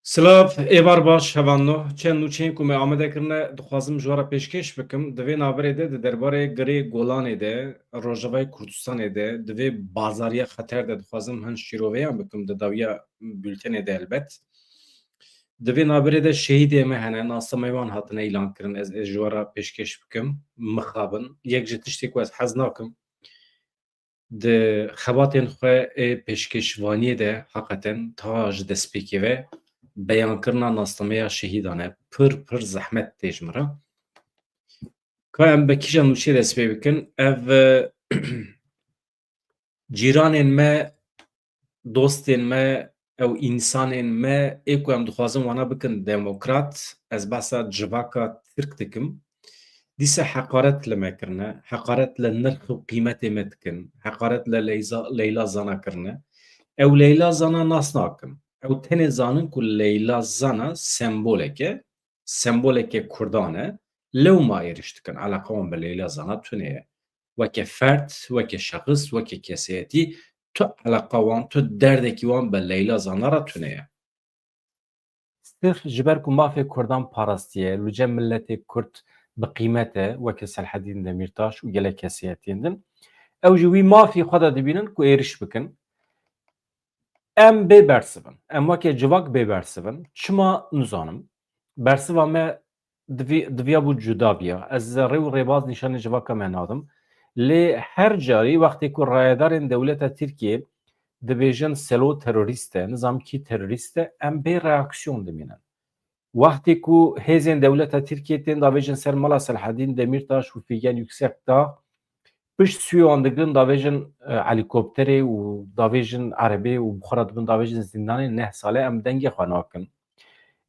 Silav, êvar baş hevanno. Çend û çên ku me amade kirine dixwazim ji we re pêşkêş bikim. Di vê naberê de di derbarê Girê Golanê de, Rojavayê Kurdistanê de, di vê bazariya xeter de dixwazim hin şîroveyan bikim di dawiya bültenê de elbet. Di vê naberê de şehîdê me hene, nastamê wan hatine îlan kirin. Ez ji we re pêşkêş bikim, mixabin. Yek ji tiştê ku ez hez nakim, di xebatên xwe ê pêşkêşvaniyê de heqeten ta ji destpêkê ve beyankirina nastameya şehîdan e. Pir zehmet tê ji min re. Ka em bi kîjan nûçê dest pê bikin? Ev cîranên me, dostên me, ew însanên me ê ku em dixwazin wana bikin demokrat, ez behsa civaka Tirk dikim. Dîsa heqaret li me kirine, heqaret li nirx û qîmetê me dikin, heqaret li Leyla Zana kirine. Ew Leyla Zana nas nakin. Ew tenê zanin ku Leyla Zana semboleke Kurdan e. Lewma êriş dikin. Eleqa wan bi Leyla Zana tune ye. Weke ferd, weke şexs, weke kesiyetî, tu eleqa wan, tu derdekî wan bi Leyla Zana re tune ye. Sirf ji ber ku mafê Kurdan parastiye, li cem milletê Kurd bi qîmet e, weke Selhedîn Demirtaş û gelek kesiyetîn din. Ew ji wî mafî xwe de dibînin ku êriş bikin. Em bê bersivin. Em weke civak bê bersivin. Çima nizanim. Bersiva me diviya bû cuda biya. Ez rê û rêbaz nîşanê civaka me nadim. Lê her carî wextê ku rayedarên dewleta Tirkiye dibêjin selo terorîst e, nizam kî terorîst e, em bê reaksiyon dimînin. Wextê ku hêzên dewleta Tirkiye tên davêjin ser mala Selhedîn Demirtaş û Fîgen Yüksekdağ pişt sûyê wan digirin davêjin helîkopterê û davêjin erebê û bixwara dibin davêjin zindanê neh salê em dengê xwe nakin.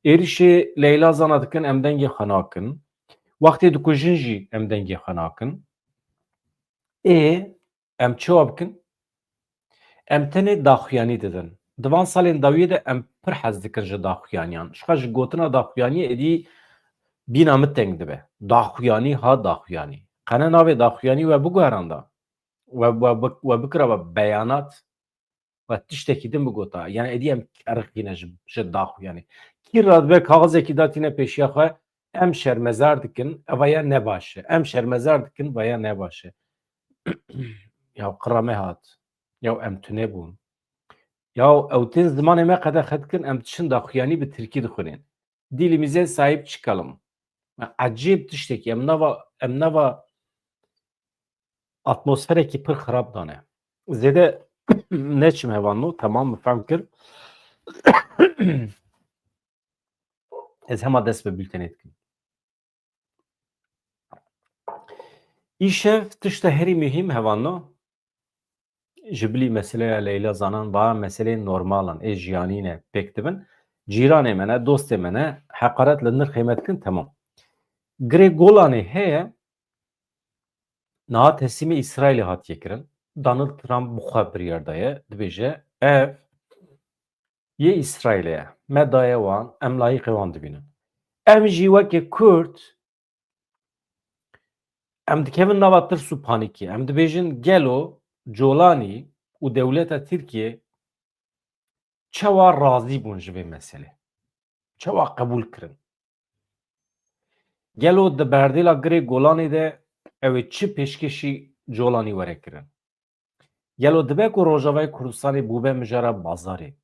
Êrişê Leyla Zana dikin em dengê xwe nakin. Wextê dikujin jî em dengê xwe nakin. Em çawa bikin? Em tenê daxuyanî didin. Di van salên dawiyê de em pir hez dikin ji daxuyaniyan. Ji xwe ji gotina daxuyaniyê êdî bîna min teng dibe. Daxuyanî ha daxuyanî. Qene navê daxuyanî we biguheranda. We bikira be beyanat ve tiştekî din bigota. Yani êdî em erixîne ji daxuyanî. Kî radibe kaxizekî datîne pêşiya xwe em şermezar dikin veya ne baş e. Em şermezar dikin veya ne baş e. Ya qira me hat. Ya em tune bûn. Ya ew tên zimanê me qede xedikin em tişin daxuyanî bi Tirkî dixwînin. Dîlimize sahip çıkalım. Ecêb tiştekî em nava atmosferekî pir xirab dane. Zêde neçim hevanno tamam fehm kir. Ez hema dest bi bültenê dikim. Îşev tişta herî mühim hevanno ji bilî meseleya Leyla Zanan va meseleyên normalan ê jiyanîne pêk dibin. Cîranê me ne, dostê me ne heqaret li nirxê me dikin temam. Girê Golanê heye niha teslîmê İsraîlê hatiye kirin. Donald Trump bi xwe biryar daye dibêje ev yê İsraîlê ye. Me daye wan em layıqê wan dibînin. Em jî wekî Kurd em dikevin nava tirs û panîkê. Em dibêjin gelo Colanî û dewleta Tirkiye çawa razî bûn ji vê meselê. Çawa qebûl kirin. Gelo di berdêla Girê Golanê de ew ê çi pêşkêşî Colanî were kirin. Gelo dibe ku Rojavayê Kurdistanê bûbe mijara bazarê.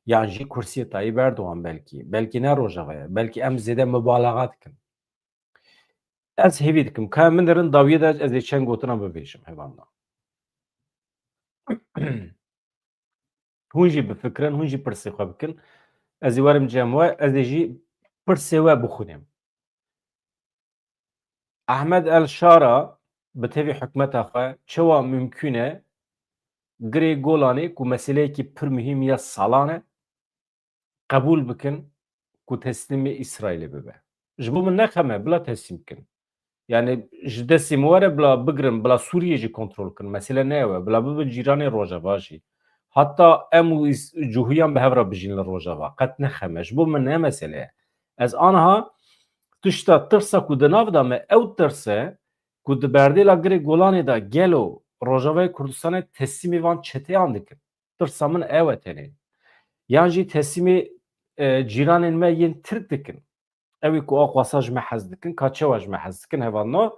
Yan jî kursiyê Tayyip Erdogan belkî ne Rojavayê, belkî em zêde mübalağa dikin. Ez hêvî dikim. Ka min dirin dawiyê de ez ê çend gotina bibêjim hevanna. Hûn jî bifikirin, hûn jî pirsê xwe bikin. Ez ê werim cem we, ez ê jî pirsê we bixwînim. Ahmed El-Şara bi tevî hikûmeta xwe çawa mümkün e Girê Golanê ku meseleyekî pir mühîm ya salan e qebûl bikin ku teslîmê İsraîlê bibe. Ji bo min nexeme bila teslîm bikin. Yani ji destê min were bila bigirin, bila Sûriyê jî kontrol kirin. Mesele ne ye bila bibin cîranê Rojava jî. Hatta em û cûhiyan bi hev re bijîn li Rojava. Qet nexeme. Ji bo min ne mesele ye. Ez aniha tişta tirsa ku di nav da me ew tirs e ku di berdêla Girê Golanê de gelo Rojavayê Kurdistanê teslîmê van çeteyan dikin. Tirsa min ew e tenê. Yan jî teslîmê cîranên me yên Tirk dikin. Ew ku Aqwasa ji me hez dikin, Kaçewa ji me hez dikin hevano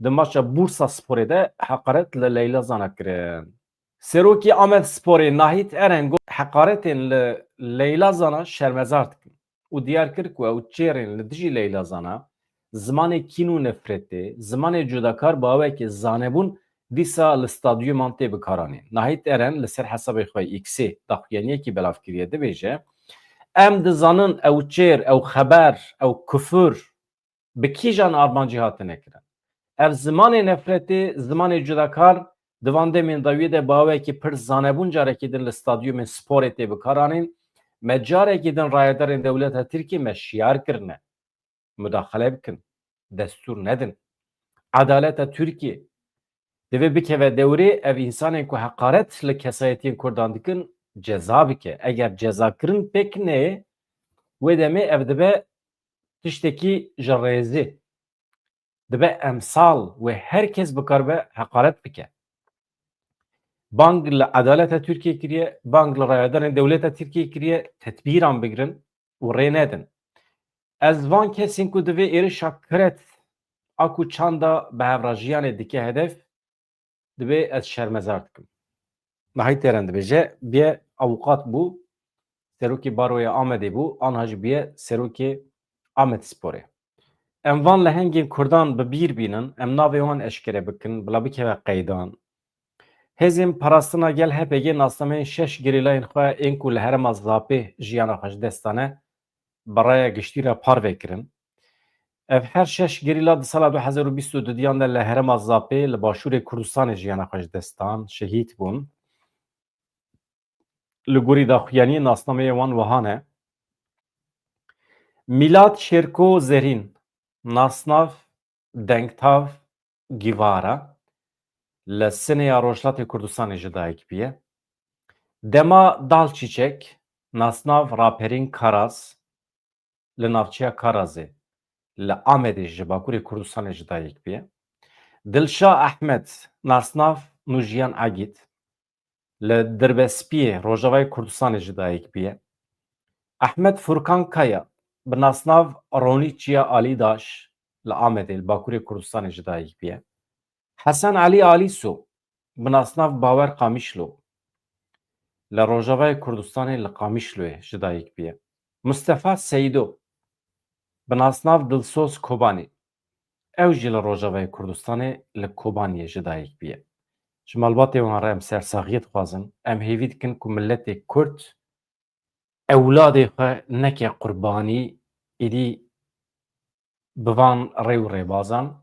di maça Bursa Sporê de heqaret li Leyla Zana kirin. Serokê Amed Sporê Nahit Eren got heqaretên li Leyla Zana şermezar dikin û diyar kir ku ew çêrên li dijî Leyla Zana zimanê kîn û nefretê, zimanê cudakar bawekî zanebûn dîsa li stadyuman tê bikaranîn. Nahit Eren li ser hesabê xwe X'ê daxuyaniyekî belav kiriye dibêje em dizanin ew çêr, ew xeber, ew kufur bi kîjan armancî hatine kirin. Ev zimanê nefretê, zimanê cudakar di van demên dawiyê de bawekî pir zanebûn carekî din li stadyumên sporê tê bikaranîn, me carekî din rayedarên dewleta Tirkiye me şiyar kirine. Müdaxele bikin, destûr nedin. Adaleta Tirkiye divê bikeve dewrê ev însanên ku heqaret li kesayetiyên Kurdan dikin ceza bike. Eger cezakirin pêk neyê wê demê ev dibe tiştekî ji rêzê. Dibe emsal ve herkes bikarbe hakaret bike. Bang li adaleta Türkiye kiriye, bang li rayadarên devleta Türkiye kiriye tedbîran bigirin û rê nedin. Ez van kesên ku divê êrişa kiret a ku çanda bi hevrajiyanê dike hedef divê ez şermezar dikim. Nahît Eren dibêje bê avukat bû, serokê baroya Amedê bû, aniha jî bê serokê Amedsporê. Em van li hengên Kurdan bi bîr bînin, em navê wan eşkere bikin, bila bikeve qeydan. Hêzên parastina gel HPG nasnameyên şeş gerîlayên xwe ên ku li herêma Zapê jiyana xwe ji dest dane, bi raya giştî re parve kirin. Ev her şeş gerîla di sala 2022 de li herêma Zapê li başûrê Kurdistanê jiyana xwe ji dest dan, şehîd bûn. Li gorî daxuyaniyê nasnameyê wan wiha ne. Mîlat Şêrko Zerîn, nasnav dengtav gîvara li Sinêya Rojhilatê Kurdistanê ji dayîk bûye. Dema Dalçîçek, nasnav raperên Karaz li navçeya Karazê li Amedê ji Bakurê Kurdistanê ji dayîk bûye. Dilşa Ehmed, nasnav Nûjiyan Agît li Dirbespiyê Rojavayê Kurdistanê ji dayîk bûye. Ehmed Furkan Kaya, bi nasnav Ronîçiya Alîdaş li Amedê li Bakurê Kurdistanê ji dayîk bûye. Hesen Alî Alîso, bi nasnav Bawer Qamişlo li Rojavayê Kurdistanê li Qamişloyê ji dayîk bûye. Mustefa Seydo, bi nasnav Dilsoz Kobanî, ew jî li Rojavayê Kurdistanê li Kobaniyê ji dayîk bûye. Ji malbatê wan re em sersaxiyê dixwazin, em hêvî dikin ku milletê Kurd ewladê xwe neke qurbanî, êdî bi van rê û rêbazan.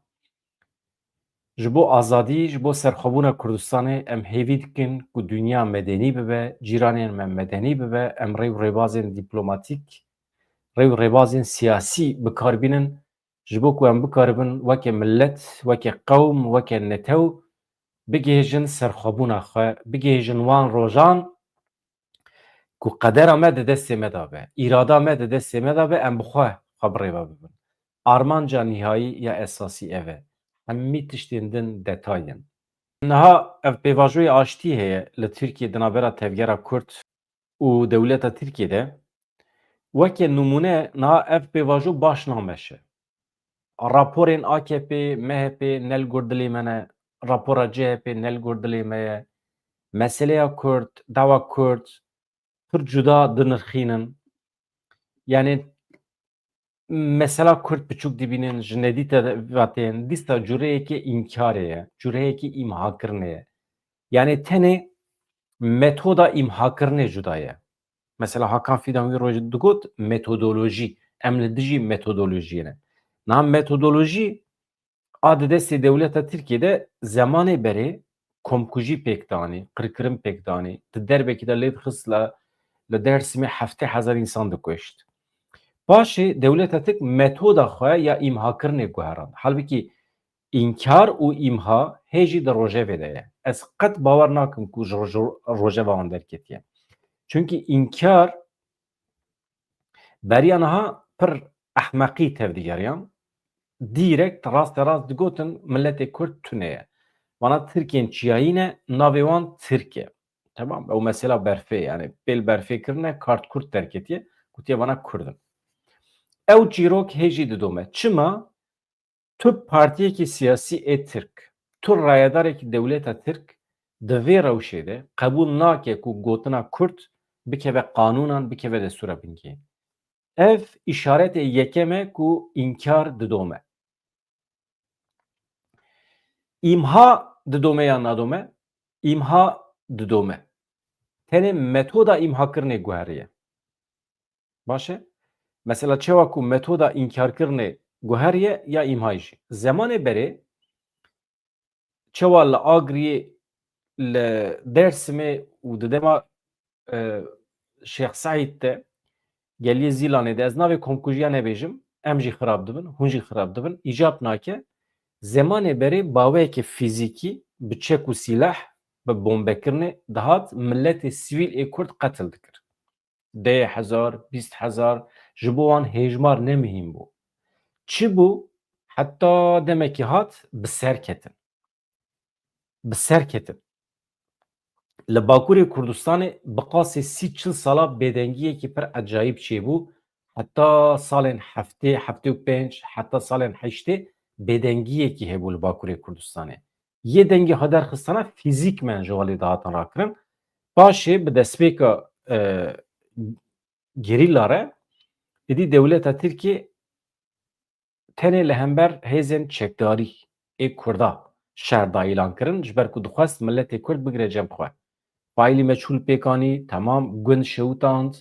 Ji bo azadî, ji bo serxwebûna Kurdistanê em hêvî dikin ku dünya medenî bibe, cîranên me medenî bibe, em rê û rêbazên dîplomatîk, rê û rêbazên siyasî bikarbînin ji bo ku em bikaribin weke millet, weke qewm, weke netew bigêjin serxwebûna xwe, bigêjin wan rojan ku qedera me di destê me de be, îrada me di destê me de be, em bi xwe birêve bibin. Armanca nihayî ya esasî ev e. Hemî tiştên din detayên. Niha ev pêvajoyê aştî heye li Tirkiye di navbera tevgera Kurd û dewleta Tirkiye de. Weke numune niha ev pêvajo baş nameşe. Raporên AKP, MHP nel gurdilê me ne, rapora CHP nel gurdilê me ye. Meseleya Kurd, dawa Kurd pir cuda dinirxînin. Yani mesela Kurd biçûk dibînin ji nedî tevatên dîsta cureyekî înkarê ye, cureyekî îmhakirinê ye. Yani tenê metoda îmhakirinê cuda ye. Mesela Hakan Fidan wî rojê digot metodolojî, em li dijî metodolojiyê ne. Niha metodolojî a di destê dewleta Tirkiye'de zemanê berê komkujî pêk danî, qirkirin pêk danî, di derbekî de lê dixist li Dêrsimê 7,000 însan dikuşt. Paşê dewleta Tirk metoda xwe ya îmhakirinê guherand. Halbikî înkar û îmha hê jî di rojevê de ye. Ez qet bawer nakim ku ji rojeva wan derketiye. Çünkü înkar beriya niha pir ehmeqî tevdigeriyan. Direkt rast digotin milletê Kurd tune ye. Vana Tirkiyên çiyayî ne, navê wan Tirk e. Tamam, ew mesela berfê yani pêl berfê kirine kart Kurd derketiye gotiye bana Kurd in. Ew çîrok hêjî didome. Çima? Tu partiyekî siyasî ê Tirk, tu rayedarekî dewleta Tirk di vê rewşê de qebûl nake ku gotina Kurd bikeve qanûnan, bikeve destûra bingehê. Ev îşaretê yekem e ku înkar didome. İmha didome ya nadome? İmha didome. Tenê metoda îmhakirinê guherî. Baş e? Mesela çawa ku metoda înkarkirinê guherî ya îmhayî jî. Zemanê berê çawa li Agriyê, li Dêrsimê û di dema Şêx Saîd de geliyê Zîlanê de ez navê komkujiya nebêjim, em jî xirab dibin, hûn jî xirab dibin, îcab nake zemanê berê baweyekê fîzîkî bi çek û sîlah bi bombekirinê dihat milletê sivîl ê Kurd qetil dikir. 10,000, 20,000 ji bo wan hêjmar nemihîn bû. Çi bû? Heta demekî hat bi ser ketin. Bi ser ketin. Li Bakurê Kurdistanê bi qasê 30-40 sala bêdengiyekî pir ecayîb çêbû. Heta salên heftê, heftê û pênc, heta salên heştê bêdengiyekî hebû li Bakurê Kurdistanê. Yê dengê haderxistana fîzîkmen ji walê dihatin rakirin. Paşê bi destpêka gerîla re êdî dewleta Tirkiye tenê li hember hêzên çekdarî ê Kurda şerda îlan kirin ji ber ku dixwest milletê Kurd bigire cem xwe. Faîlî meçhûl pêkanî, temam gund şewitand,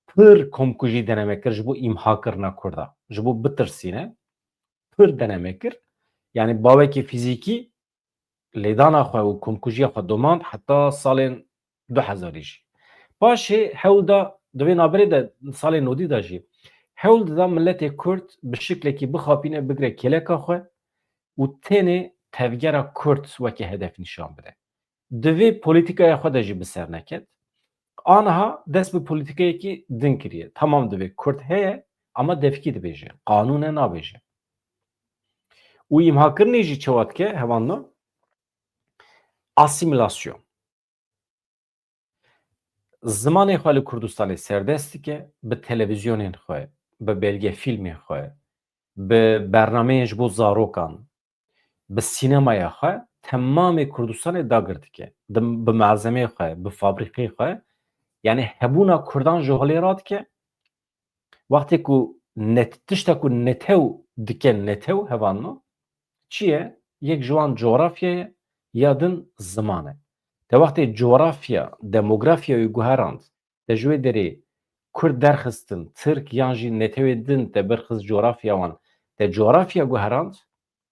pir komkujî deneme kir ji bo îmhakirina Kurda. Ji bo bitirsîne, pir deneme kir. Yani bawekî fîzîkî lêdana xwe û komkujiya xwe domand heta salên 2000 jî. Paşê hewl da di vê naberê de salên nodî de jî hewl dida milletê Kurd bi şiklekî bixapîne bigire kêleka xwe û tenê tevgera Kurd wekî hedef nîşan bide. Di vê polîtîkaya xwe de jî bi ser neket. Aniha dest bi polîtîkayekî din kiriye. Tamam divê Kurd heye ama devkî dibêje. Qanûne nabêje. û îmhakirinê jî çawa dike hevanno? Asîmîlasyon. Zimanê xwe li Kurdistanê serdest dike, bi televizyonên xwe, bi belgefîlmên xwe, bi bernameyên ji bo zarokan, bi sînemaya xwe temamê Kurdistanê dagir dike. Bi malzemeyê xwe, bi fabrîkeyê xwe. Yani hebûna Kurdan ji holê radike wextê ku tişta ku netew dike netew hevanno çi ye? Yek ji wan coğrafya ye ya din ziman e. Te wextê coğrafya, demografyayê guherand te ji wê derê Kurd derxistin, Tirk yan jî netewê din te birxist coğrafya wan te coğrafya guherand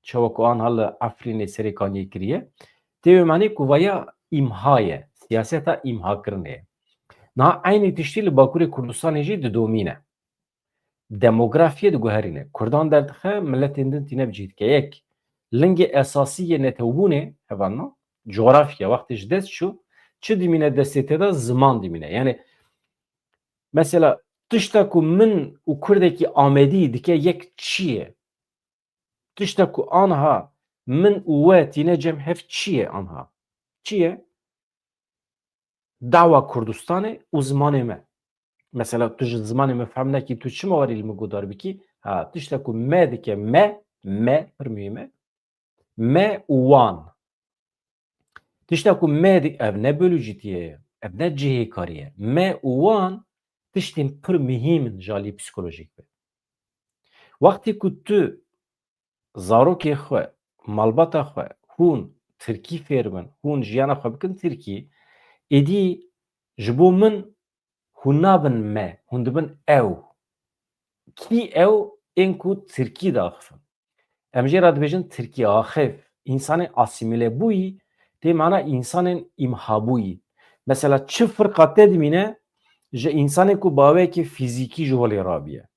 çawa ku aniha li Efrînê serê kaniyê kiriye tê wê manî ku vaya îmha ye, siyaseta îmhakirinê ye. Niha aynî tiştî li Bakurê Kurdistanê jî didomîne. Demografiyê diguherîne. Kurdan derdixe milletên din tîne bicî dike. Yek, lingê esasî yê netewbûnê hevanno coğrafya wextê ji dest çû çi dimîne destê te de ziman dimîne. Yani mesela tişta ku min û Kurdekî Amedî dike yek çi ye? Tişta ku aniha min û we tîne cem hev çi ye aniha? Çi ye? Dawa Kurdistanê û zimanê me. Mesela tu ji zimanê me fehm nekî tu çima warî li min guhdar bikî? Ha tişta ku me dike me pir mühîm e. Me û wan. Tişta ku me ev ne bölûcîtiyê ye, ev ne cihêkarî ye. Me û wan tiştên pir mühîm in ji alî psîkolojîk ve. Wextê ku tu zarokê xwe, malbata xwe hûn Tirkî fêr bin, hûn jiyana xwe bikin Tirkî, êdî ji bo min hûn nabin me, hûn dibin ew. Kî ew? Ên ku Tirkî daxivin. Em jê re dibêjin Tirkî axev. İnsanên asîmîlebûyî tê mena însanên îmhabûyî. Mesela çi firqa te dimîne ji însanê ku bawekî fîzîkî ji holê rabîye.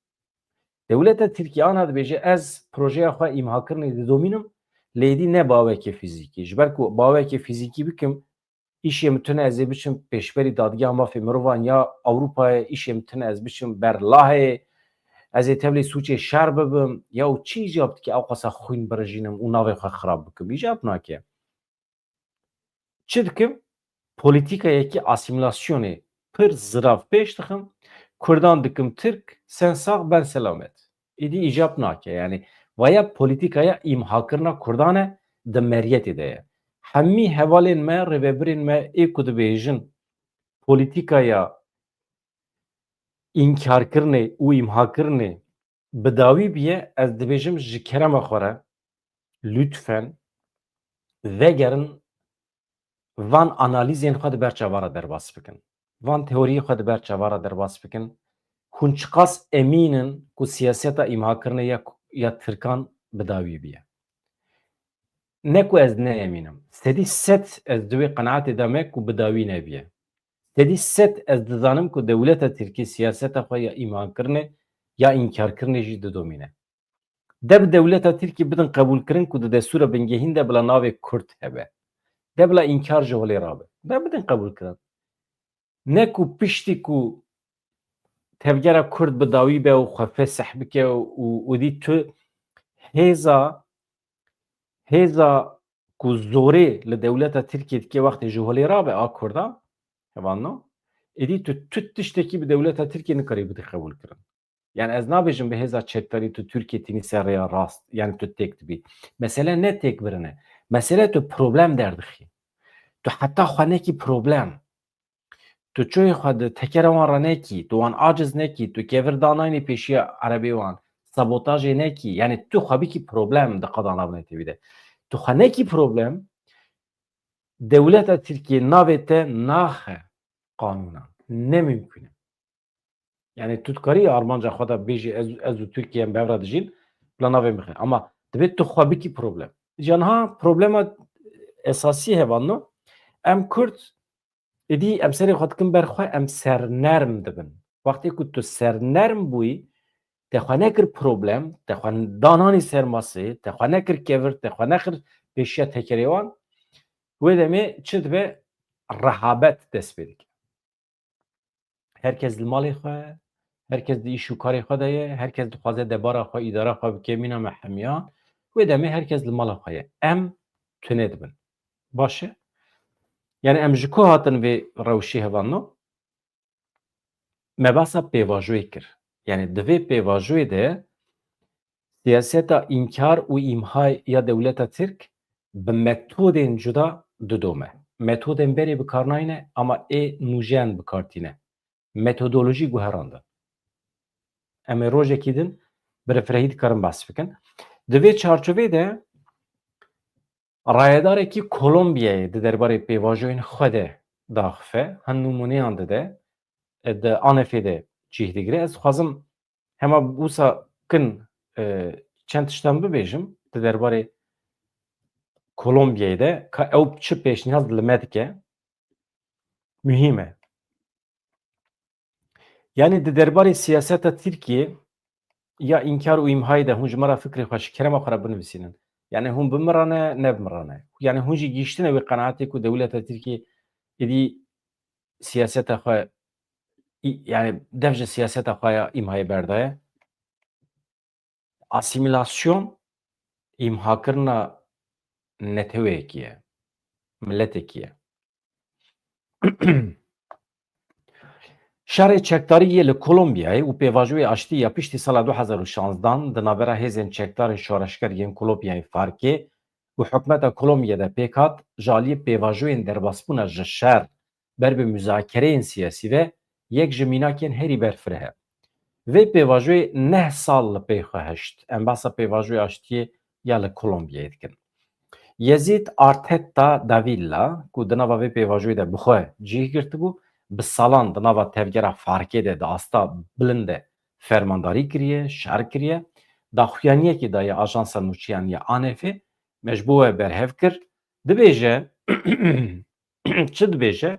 Dewleta Tirkiye aniha dibêje ez projeya xwe îmhakirinê didomînim lê êdî ne bawekî fîzîkî. Ji ber ku bawekî fîzîkî bikim îşê min tune ez ê biçim pêşberî dadgeha mafê mirovan ya Ewropayê îşê min tune ez biçim ber Lahê ez ê tevlî Sûçê şer bibim ya çi îcab dike ew qasa xwîn birejînim û navê xwe xirab bikim? Îcab nake. Çi dikim? Polîtîkayekî asîmîlasyonê pir zirav pêş dixim Kurdan dikim Türk, sen sağ ben selamet. İdi icap nake yani. Vaya politikaya imhakırna Kurdane de meriyet ideye. Hemmi hevalin me, revebirin me, kudu bejin politikaya inkar kirne û imha kirne bi dawî biye ez dibêjim ji kerema xwe re lütfen vegerin van analîzên xwe di ber çavara derbas bikin. Van teoriyê xwe di ber çavara derbas bikin. Hûn çiqas emîn in ku siyaseta îmhakirine ya Tirkan bi dawî biye. Ne ku ez neemînim. Sedî set ez di wê qenaetê de me ku bi dawî nebiye. Sedî set ez dizanim ku dewleta Tirkî siyaseta xwe ya îmhankirine ya înkarkirinê jî didomîne. De bi dewleta Tirkî bidin qebûlkirin ku di destûra bingehîn de bila navê Kurd hebe. De bila înkar ji holê rabe. De bidin qebûlkirin. Ne ku piştî ku tevgera Kurd bi dawî be û xwe fê seh bike û dî tu hêza ku zorê li dewleta Tirkiye dike wextê ji holê rabe a Kurda hevalno êdî tu tiştekî bi dewleta Tirkiye nikarî bidî qebûlkirin. Yani ez nabêjim bi hêza çekdarî tu Tirkiye tînî ser rêya rast yani tu têk dibî. Mesele ne têk birine. Mesele tu problem derdixî. Tu heta xwe nekî problem. Tu çoyê xwe di tekera wan re nekî, tu wan aciz nekî, tu kevir danayînê pêşiya erebê wan, sabotajê nekî. Yani tu xwe bikî problem di qeda navnê tevî de. Tu xwe nekî problem, dewleta Tirkiye navê te naxe qanûnan. Nemimkün e. Yani tu dikarî armanca xwe de bêjî ez û Tirkiye bi hev re dijîn bila navê min xe. Ama divê tu xwe bikî problem. Canha problema esasî hevalno em Kurd êdî em serê xwe dikin ber xwe em sernerm dibin. Wextê ku tu sernerm bûyî te xwe nekir problem, te xwe dananî ser masê, te xwe nekir kevir, te xwe nekir pêşiya tekerê wan wê demê çi dibe rehabet dest pê dike. Herkes li malê xwe, herkes di îş û karê xwe de ye, herkes dixwaze debara xwe, îdara xwe bike mîna me hemiyan. Wê demê herkes li mala xwe ye. Em tune dibin. Baş e? Yani em ji ku hatin vê rewşê hevalno? Me behsa pêvajoyê kir. Yani di vê pêvajoyê de siyaseta înkar û îmha ya dewleta Tirk bi metodên cuda didome. Metodên berê bikar nayîne ama ê nûjen bikartîne. Metodolojî guheran din. Em ê rojekî din bi refirehî dikarin behs bikin. Di vê çarçovê de rayedarekî Kolombiyayê di derbarê pêvajoyên xwe de daxife, hin nûmuneyan dide, di Anefê de cih digire. Ez dixwazim hema wisa kin çend tiştan bibêjim di derbarê Kolombiyayê de ka ew çi pêşniyaz li me dike mühîm e. Yani di derbarê siyaseta Tirkiye ya înkar û îmhayê de hûn ji me re fikrê xwe ji kerema xwe re binivîsînin. Yani hûn bimirane, nebimirane. Yani hûn jî gîştine wê qenaetê ku dewleta Tirkiye êdî siyaseta xwe yani dev ji siyaseta xwe ya îmhayê berdaye. Asîmîlasyon îmhakirina netewekî ye, milletekî ye. Şerê çekdariyê li Kolombiyayê û pêvajoyê aştî ya piştî sala 2016 di navbera hêzên çekdarên şoreşger yên Kolombiyayê Farkê û hikûmeta Kolombiyê de pêk hat ji aliyê pêvajoyên derbasbûna ji şer ber bi müzakereyên siyasî ve yek ji mînakên herî berfireh e. Vê pêvajoyê neh sal li pê xwe heşt. Em behsa pêvajoyê aştiyê ya li Kolombiyayê dikin. Yezîd Arteta da Villa ku di nava vê pêvajoyê de bi xwe cih girtibû, bi salan di nava tevgera Farkê de di asta bilind de fermandarî kiriye, şer kiriye. Daxuyaniyekê daye Ajansa Nûçiyan ya Anefê me ji bo we berhev kir. Dibêje çi dibêje?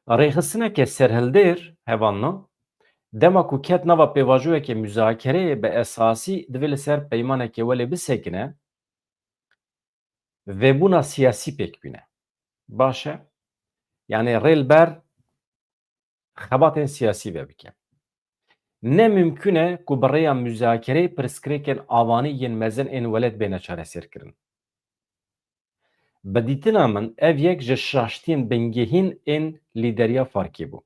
Rêxistineke serhildêr hevalno dema ku ket nava pêvajoyeke müzakereyê bi esasî divê li ser peymanekê welê bisekine vebûna siyasî pêk bîne. Baş e? Yani rê li ber xebatên siyasî vebike. Ne mümkün e ku bi rêya müzakereyê pirsgirêkên avanî yên mezin ên welêt bêne çaresêrkirin. Bi dîtina min ev yek ji şaştiyên bingehîn ên lîderiya Farkê bû.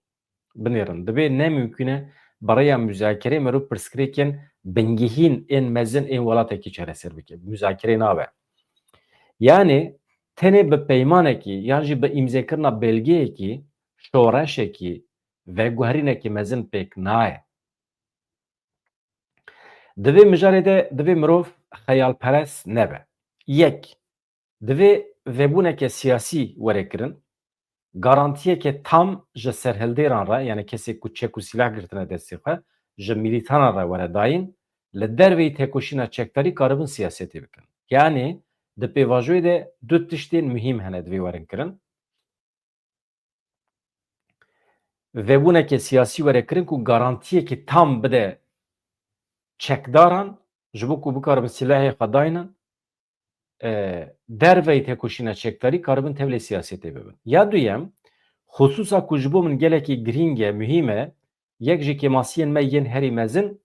binêrin. Divê ne mümkün baraya müzakerê mirov pirsgirêkên bingehîn ên mezin ên welatekî çareser bike. Müzakerê nabe. Yani tenê bi peymanekî yan jî bi îmzêkirina belgeyekî, şoreşekî, veguherînekî mezin pêk naye. Divê mijarê de divê mirov xeyalperest nebe. Yek, divê vebûneke siyasî werekirin, garantiyeke tam ji serhildêran re yani kesê ku çek û silah girtine destê xwe ji milîtanan re were dayîn, li derveyî têkoşîna çekdarî karibin siyasetê bikin. Yani di pêvajoyê de du tiştên mühîm hene divê werin kirin. Vebûneke siyasî were kirin ku garantiyekî tam bide çekdaran ji bo ku bikaribin silahê xwe dayînin, derveyî têkoşîna çekdarî karibin tevlê siyasetê bibin. Ya duyem, xususa ku ji bo min gelekî girîng e, mühîm e, yek ji kêmasiyên me yên herî mezin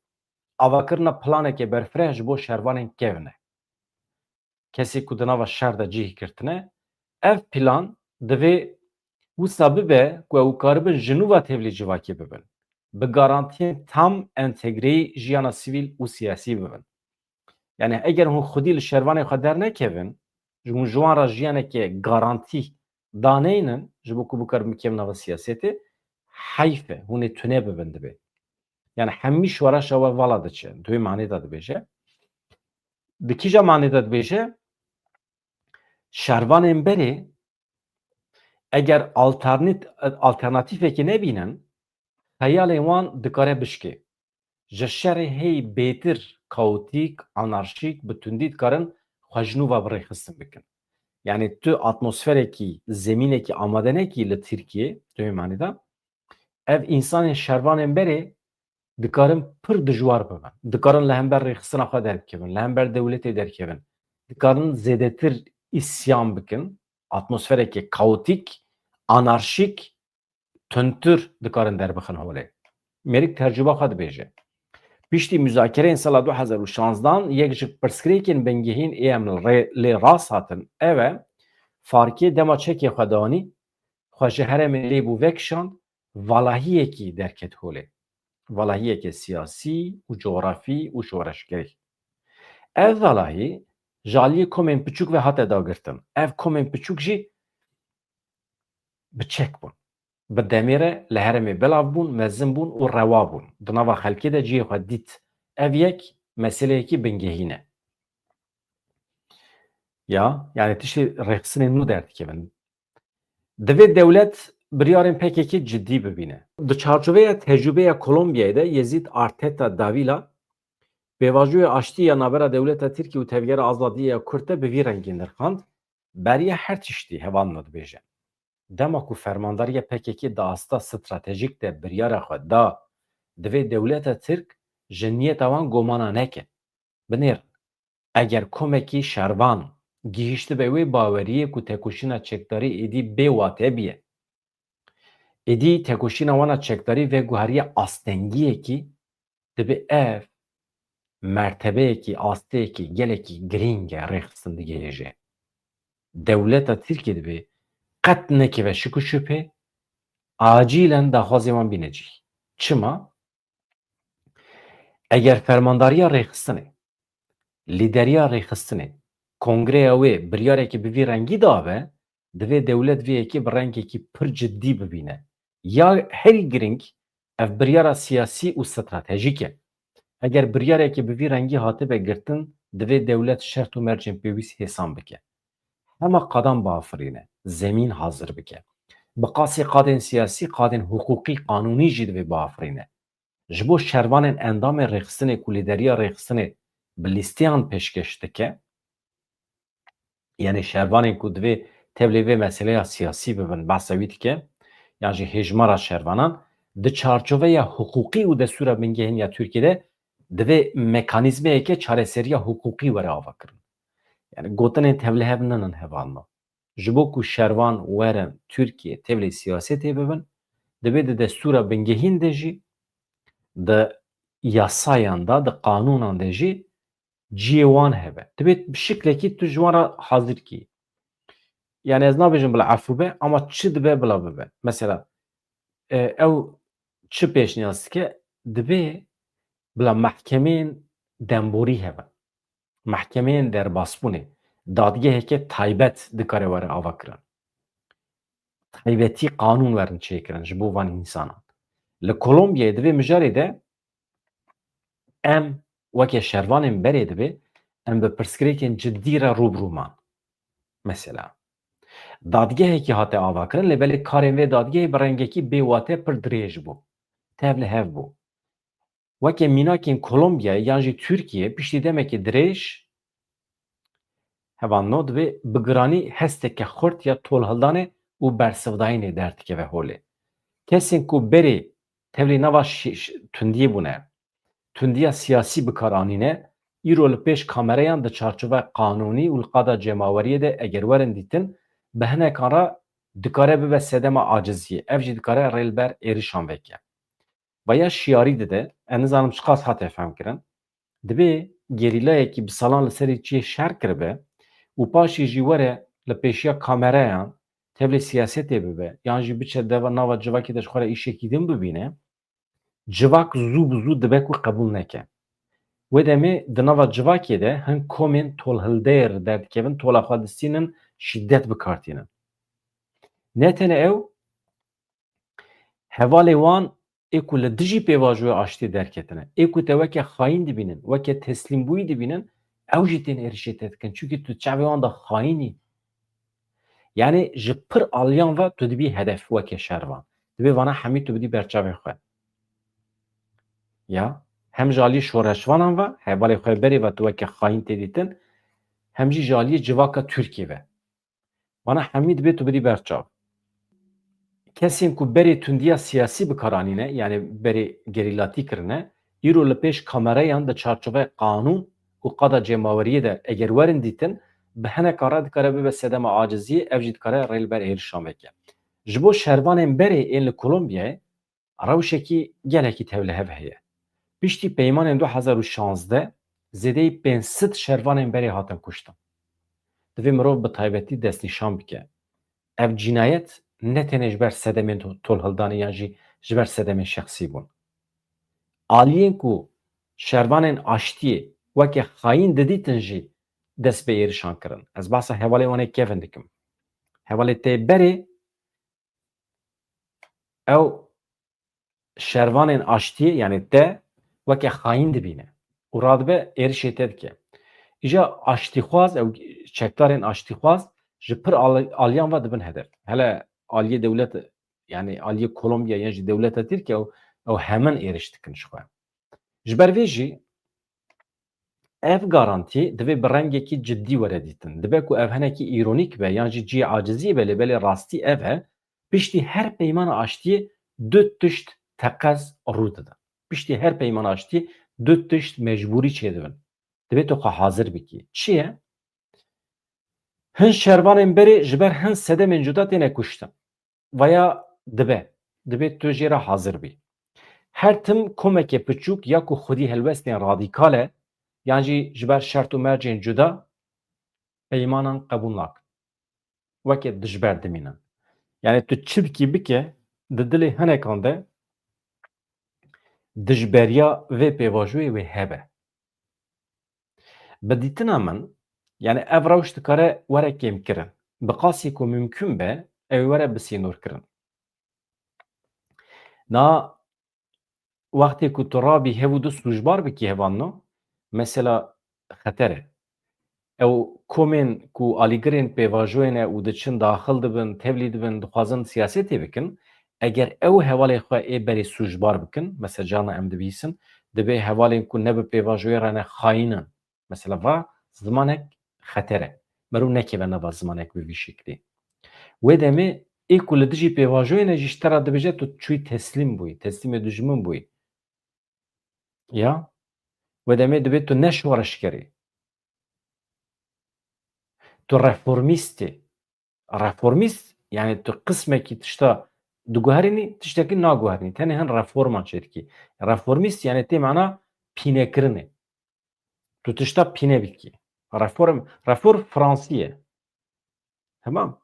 avakirina planeke berfireh ji bo şervanên kevin e. Kesê ku di nava şer de cih girtine, ev plan divê wisa bibe ku ew karibin ji nûva tevlî civakê bibin. Bi garantiyên tam entegreyî jiyana sivîl û siyasî bibin. Yani eger hûn xwedî li şervanê xwe dernekevin, hûn ji wan re jiyaneke garantî daneynin ji bo ku bikaribin bikevin nava siyasetê, heyf e, hûn ê tune bibin dibe. Yani hemî şoreşa we vala diçe. Duhê manê de dibêje. Di kîja manê de dibêje, şervanên berê eger alternatîfekê nebînin, xeyalên wan dikare bişke. Ji şerê hey bêtir, kaotîk, anarşîk, bi tundî dikarin xwe ji nû ve birêxistin bikin. Yani tu atmosferekî, zemînekî amade nekî li Tirkiye, duhê manê de, ev însanên şervanên berê dikarin pir dijwar bibin. Dikarin li hember rêxistina xwe derkevin, li hember dewletê derkevin. Dikarin zêdetir îsyan bikin, atmosferekî kaotîk, anarşîk, tundtir dikarin derbixin holê. Mêrik tercüba xwe dibêje. Piştî müzakereyên sala 2016 yek ji pirsgirêkên bingehîn ê em lê rast hatin, ew e farkê dema çekê xwe danî, xwe ji herêmê lê bû vekişand, valahiyekî derket holê. Valahiyeke siyasî û coğrafî û şoreşgerî. Ev valahî ji aliyê komên piçûk ve hate dagirtin. Ev komên piçûk jî bi çek bûn. Bi demê re li herêmê belav bûn, mezin bûn û rewa bûn. Di nava xelkê de ciyê xwe dît. Ev yek meseleyekî bingehîn e. Ya yani tiştê rêxistinên nû derdikevin. Divê dewlet biryarên PKK ciddî bibîne. Di çarçoveya tecrübeya Kolombiyayê de Yezid Arteta Davila pêvajoya aştî ya navbera dewleta Tirkiye û tevgera azadiya ya Kurd de bi vî rengî nirxand, beriya her tiştî hevan me dibêje. Dema ku fermandariya PKK di asta stratejîk de biryara xwe da, divê dewleta Tirk ji niyeta wan gomana neke. Binêrin. Eger komekî şervan gihîşti be wê baweriyê ku têkoşîna çekdarî êdî bê watebiye, êdî têkoşîna wana çekdarî veguheriya astengiyekî dibe ev mertebeyekî, asteyekî gelekî girîng e rêxistin digihêje. Dewleta Tirkiye dibe qet nekeve şik û şüphe, acîlen daxwazê wan bîne cih. Çima? Eger fermandariya rêxistinê, lîderiya rêxistinê, kongreya wê biryarekî bi vî rengî dabe, divê dewlet vê yekê bi rengekî pir ciddî bibîne. Ya herî giring ev biryara siyasî û stratejîk e. Eger biryarekî bi vî rengî hatibe girtin, divê dewlet şert û mercên pêwîst hêsan bike. Hema qadan biafirîne, zemîn hazir bike. Bi qasî qadên siyasî, qadên hukukî, qanûnî jî divê biafirîne. Ji bo şervanên endamên rêxistinê ku lîderiya rêxistinê bi lîsteyan pêşkeş dike, yani şervanên ku divê tevlê vê meseleya siyasî bibin, behsa wî dike, yan jî hêjmara şervanan, di çarçoveya hukukî û destûra bingehîn ya Tirkiyeyê divê mekanîzmeyeke çareseriya hukukî were avakirin. Yani gotinên tevlihev ninin hevalna. Ji bo ku şervan werin Tirkiye tevlê siyasetê bibin, divê di destûra bingehîn de jî, di yasayan da, di qanûnan de jî ciyê wan hebe. Divê bi şiklekî tu ji wan re hazir kî. Yani ez nabêjim bila efû be ama çi dibe bila bibe. Mesela ew çi pêşniyaz dike divê bila mehkemeyên demborî hebe, mehkemeyên derbasbûnê, dadgeheke taybet dikare were ava kirin. Taybetî qanûn werin çêkirin ji bo van însanan. Li Kolombiyayê divê mijarê de em weke şervanên berê divê em bi pirsgirêkên ciddî re rûbirû man. Mesela dadgehekî hate avakirin lêbelê karên vê dadgehê bi rengekî bêwate pir dirêj bû. Tev li hev bû. Weke mînakên Kolombiyayê yan jî Tirkiyeyê piştî demekê dirêj hevanno divê bi giranî hesteke xurt ya tolhildanê û bersivdayînê derdikeve holê. Kesên ku berê tevlî nava tundiyê bûne, tundiya siyasî bikaranîne, îro li pêş kamereyan di çarçoveya qanûnî û li qada cemaweriyê de eger werin dîtin, bi hinekan re dikare bibe sedema aciziyê. Ev jî dikare rêlber êrişan veke. Vaya şiyarî dide, ez nizanim çi qas hate femkirin, divê gerîlayekî bi salan li serê çiyê şer kiribe û paşî jî were li pêşiya kamereyan tevlî siyasetê bibe yan jî biçe deva nava civakê de ji xwe re îşekî din bibîne, civak zû bi zû dibe ku qebûl neke. Wê demê di nava civakê de hin komên tolhildeyê li derdikevin, tola xwe distînin, şîddet bikartînin. Ne tene ew, hevalê wan ê ku li dijî pêvajoya aştî derketine, ê ku te weke xayîn dibînin, weke teslîmbûyî dibînin, ew jî tên êrişê te dikin. Çûnkî tu çavê wan de xayînî. Yani ji pir aliyan ve tu dibî hedef weke şervan. Divê vana hemî tu bidî berçavê xwe. Ya hem ji aliyê şoreşvanan ve hevalê xwe berê ve tu weke xayîn tê dîtin, hem jî ji aliyê civaka Tirkiye ve. Vana hemî dibê tu bidî berçav. Kesên ku berê tundiya siyasî bikaranîne, yani berê gerîlatî kirine, îro li pêş kamereyan di çarçoveya qanûn û qada cemaweriyê de eger werin dîtin, bi hineka re dikare bibe sedema aciziyê, ev jî dikare rêlber êrişan veke. Ji bo şervanên berê ên li Kolombiyayê rewşekî gelekî tevlihev heye. Piştî peymanên 2016 zêdeyî 500 şervanên berê hatin kuştin. Divê mirov bi taybetî destnîşan bike. Ev cinayet ne tenê ji ber sedemên tolhildanê yan jî ji ber sedemên şexsî bûn. Aliyên ku şervanên aştiyê weke xayîn didîtin jî dest bi êrişan kirin. Ez behsa hevalê wan ê kevin dikim. Hevalê tê berê ew şervanên aştiyê yani te weke xayîn dibîne û radibe êrişê te dike. Îja aştîxwaz ew çekdarên aştîxwaz ji pir aliyan ve dibin hedef. Hele aliyê dewlet yani aliyê Kolombiya yan jî dewleta Tirkiye ew hemin êriş dikin ji xwe. Ji ber vê jî ev garantî divê bi rengekî ciddî were dîtin. Dibe ku ev hinekî îronîk be yan jî ciyê acizî be lêbelê rastî ev e, piştî her peymana aştiyê du tişt teqez rû didin. Piştî her peymana aştiyê du tişt mecbûrî çêdibin. Divê tu xwe hazir bikî. Çi ye? Hin şervanên berê ji ber hin sedemên cuda têne kuştin. Vaya dibe. Divê tu jê re hazir bî. Her tim komeke piçûk ya ku xwedî helwestên radîkal e yan jî ji ber şert û mercên cuda peymanan qebûl nakin. Weke dijber dimînin. Yani tu çi bikî bike di dilê hinekan de dijberiya vê pêvajoyê wê hebe. Bi dîtina min yani ev rewş dikare were kêmkirin. Bi qasî ku mümkün be ew were bisînorkirin. Na wextê ku tu rabî hev û du sûjbar bikî hevanno, mesela xeter e. Ew komên ku alîgirên pêvajoyê ne û diçin daxil dibin, tevlî dibin, dixwazin siyasetê bikin, eger ew hevalê xwe ê berê sûjbar bikin, mesela cana em dibîsin, dibe hevalên ku ne bi pêvajoyê re ne xayînin. Mesela va zimanek xeter e. Mirov nekeve nava zimanek bi vî şeklî. Wê demê ê ku li dijî pêvajoyê ne jî ji te re dibêje tu çûyî teslîm bûyî, teslîmê dijmin bûyî. Ya? Wê demê divê tu ne şoreşkerî. Tu reformîstî. Reformîst yani tu qismekî tişta diguherînî, tiştekî naguherînî. Tenê hin reforma çêdikî. Reformîst yani tê mena pînekirinê. Tu tişta pîne bikî. Reform Fransî ye. Temam.